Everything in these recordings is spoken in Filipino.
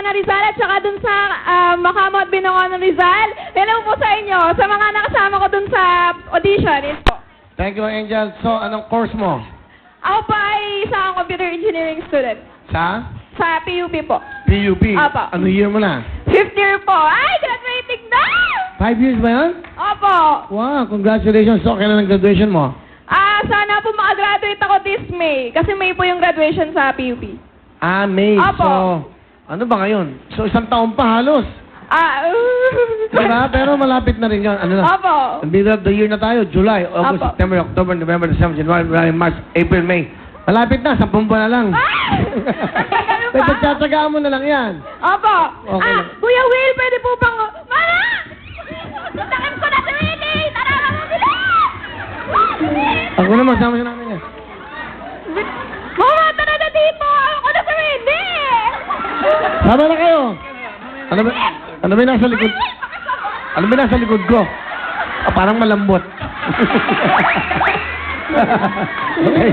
ng Rizal at saka dun sa Makamot Binangon ng Rizal. Hello po sa inyo, sa mga nakasama ko dun sa audition. Yes po. Thank you, Angel. So, anong course mo? Ako po ay isang computer engineering student Sa? sa PUP po. PUP? Opo. Ano year mo na? 5th year po. Ay, graduating na! 5 years ba yan? Opo. Wow, congratulations. So, kailan ang graduation mo? Sana po makagraduate ako this May. Kasi May po yung graduation sa PUP. Ah, May. Opo. So, ano ba ngayon? So, isang taon pa halos. Diba? Pero malapit na rin yun. Ano na? Opo. Middle of the year na tayo. July, August, Opo. September, October, November, December, January, February, March, April, May. Malapit na. 10 buwan na lang. Ganun May ba? pagtsatsagaan mo na lang yan. Opo. Okay. Kuya Will, pwede po bang... Mama! Takip ko na si Willie! Tara ka mo sila! Ako naman, sama siya namin yan. Mama, tara na dito! Ako na si Willie! Sama na kayo. Ano ba yung nasa likod? Ano ba yung nasa likod ko? Parang malambot. Okay.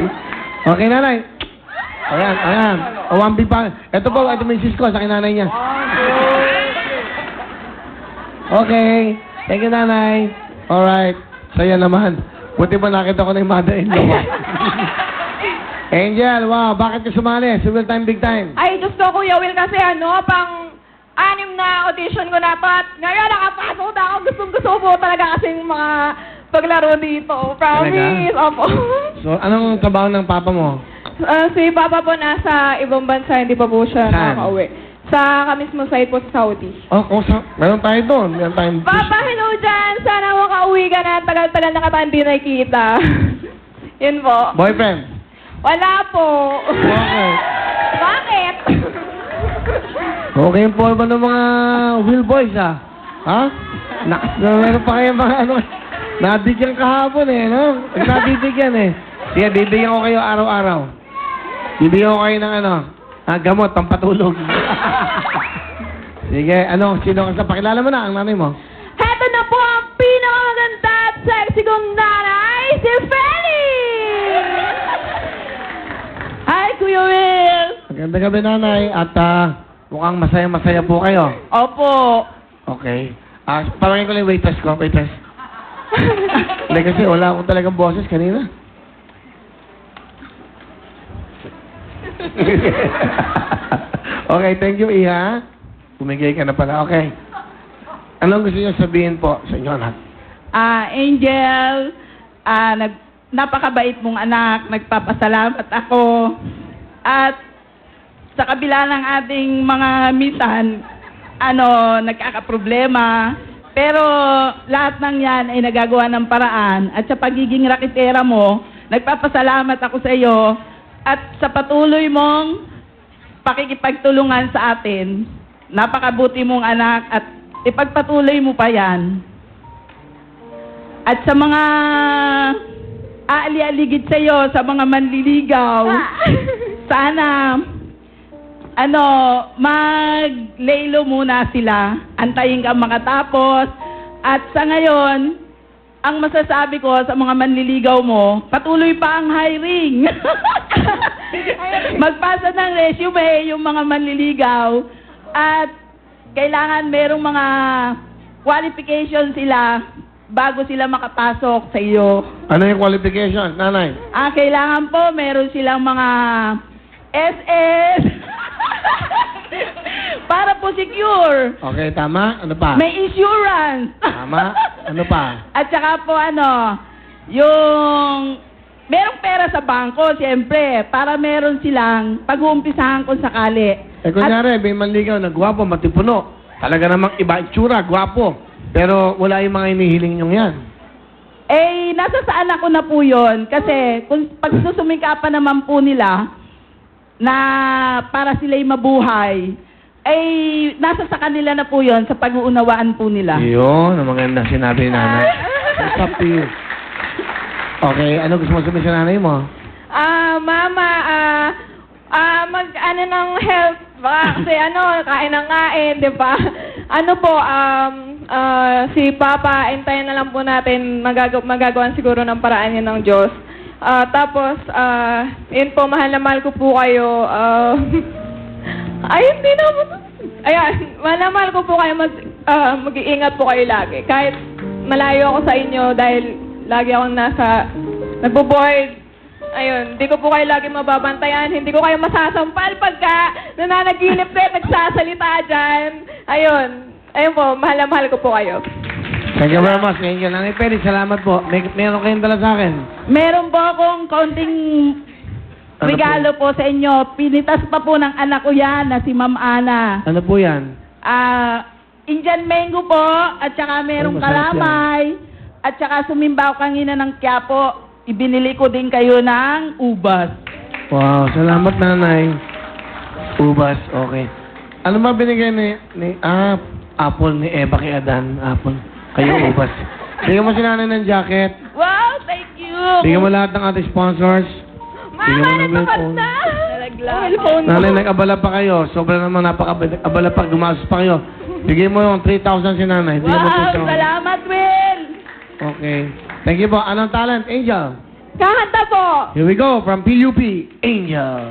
Okay, nanay. Ayan, ayan. O, 1B pa. Ito po, ito may sis ko sa kinanay niya. Okay. Thank you, nanay. Alright. Saya naman. Buti ba nakita ko na yung mother-in-law ko. Angel, wow. Bakit ka sumali? Civil time, big time. Ay, gusto ko, Kuya Will, kasi pang-anim na audition ko na to at ngayon nakapasok na ako. Gusto po talaga kasing mga paglaro dito. Promise. Talaga? Opo. So, anong trabaho ng papa mo? Si Papa po nasa ibang bansa, hindi pa po siya Saan? nakaka-uwi. Sa mismo site po sa Saudi. Oh, meron tayo doon. Meron tayong... Papa, hello dyan! Sana makauwi ka na. Tagal-tagal na kita hindi nakikita. Yun po. Boyfriend? Wala po. Okay. Bakit? Okay yung forma ng mga wheel boys, ah. Ha? Meron pa kayo mga ano... Nabigyan kahapon eh, no? Nabibigyan eh. Sige, bibigyan ko kayo araw-araw. Bibigyan ko kayo ng gamot, pampatulog. Sige, sino ka sa pakilala mo na ang nanay mo? Heto na po ang pinakamaganda at sexy kong nanay, si Feli! Hi, Kuya Will! Maganda gabi, nanay. At mukhang masaya-masaya po kayo. Opo. Okay. Parangin ko lang yung waitress ko. Waitress. Hindi kasi wala akong talagang boses kanina. Okay, thank you, Iha. Pumigay ka na pala. Okay. Anong gusto niyo sabihin po sa inyo, anak? Angel, napakabait mong anak, nagpapasalamat ako. At sa kabila ng ating mga misan, nagkakaproblema. Pero lahat ng yan ay nagagawa ng paraan. At sa pagiging rakitera mo, nagpapasalamat ako sa iyo. At sa patuloy mong pakikipagtulungan sa atin, napakabuti mong anak at ipagpatuloy mo pa yan. At sa mga aali-aligid sa iyo, sa mga manliligaw, sana, maglelo muna sila. Antayin ka makatapos. At sa ngayon, ang masasabi ko sa mga manliligaw mo, patuloy pa ang hiring. Magpasa ng resume yung mga manliligaw. At kailangan merong mga qualification sila bago sila makapasok sa iyo. Ano yung qualification, nanay? Kailangan po meron silang mga SS para po secure. Okay, tama. Ano pa? May insurance. Tama. Ano pa? At saka po yung merong pera sa bangko, siyempre, para meron silang pag-uumpisahan kung sakali. Kunyari, may manligaw na gwapo, matipuno. Talaga namang iba itsura, gwapo. Pero wala yung mga inihiling nyong yan. Nasa sa anak ko na po yun. Kasi kung pagsusumikapan naman po nila na para sila'y mabuhay, nasa sa kanila na po yun, sa pag-uunawaan po nila. Yun, ang maganda sinabi ni nanay. It's up to you. Okay, ano gusto mo sabihin sa nanay mo? Mama, ng health. Baka kasi kain ng kain, di ba? Si Papa, hintayin na lang po natin, magagawan siguro ng paraan yun ng Diyos. Tapos, yun po, mahal na mahal ko po kayo. Ay, hindi naman. Ayan, mahal ko po kayo. Mag-iingat po kayo lagi. Kahit malayo ako sa inyo dahil lagi akong nagbo-board. Ayun, hindi ko po kayo lagi mababantayan. Hindi ko kayo masasampal pagka nananaginip kayo, nagsasalita dyan. Ayun po, mahal ko po kayo. Thank you very much. Thank you. Nanay Perry, salamat po. Meron kayong dala sa akin. Meron po akong kaunting Ano regalo po sa inyo. Pinitas pa po ng anak ko yan na si Ma'am Ana. Ano po yan? Indian mango po, at saka merong Ay, masarap kalamay, at saka sumimbaw kanina ng Quiapo. Ibinili ko din kayo ng ubas. Wow, salamat nanay. Ubas, okay. Ano ba binigay apple ni Eva kay Adan? Apple. Kayo ubas. Bigyan mo si nanay ng jacket. Wow, thank you! Bigyan mo lahat ng ating sponsors. Bigyan mo Mama, ng natapad phone. na! Nalaglag. Cellphone mo. Nanay, nag-abala pa kayo. Sobra naman napaka-abala pa. Gumastos pa kayo. Bigyan mo yung 3,000 si nanay. Bigyan mo Wow, 2,000. salamat, Will! Okay. Thank you po. Anong talent? Angel. Kakanta po! Here we go from PUP. Angel.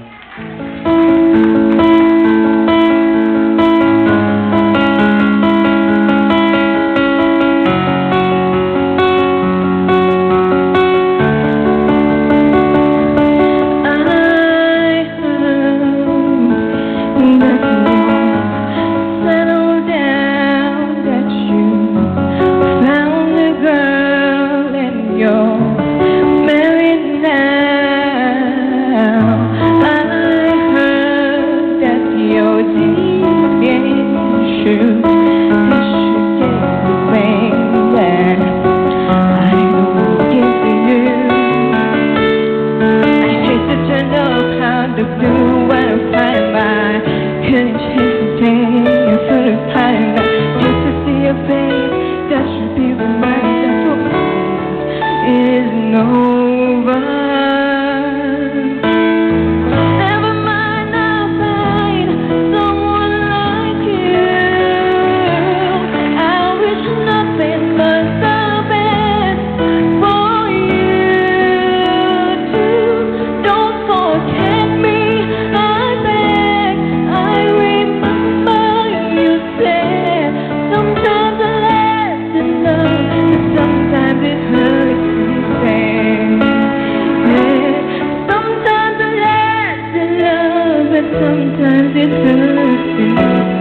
Sometimes it hurts to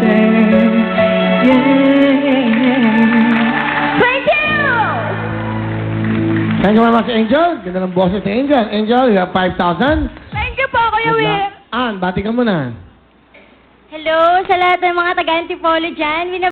say, yeah. Thank you! Thank you very much, Angel. Ganda ng boses ni Angel. Angel, you have 5,000. Thank you po, Kuya Good Will. luck. Ann, bati ka muna. Hello sa lahat ng mga taga-Antipolo dyan.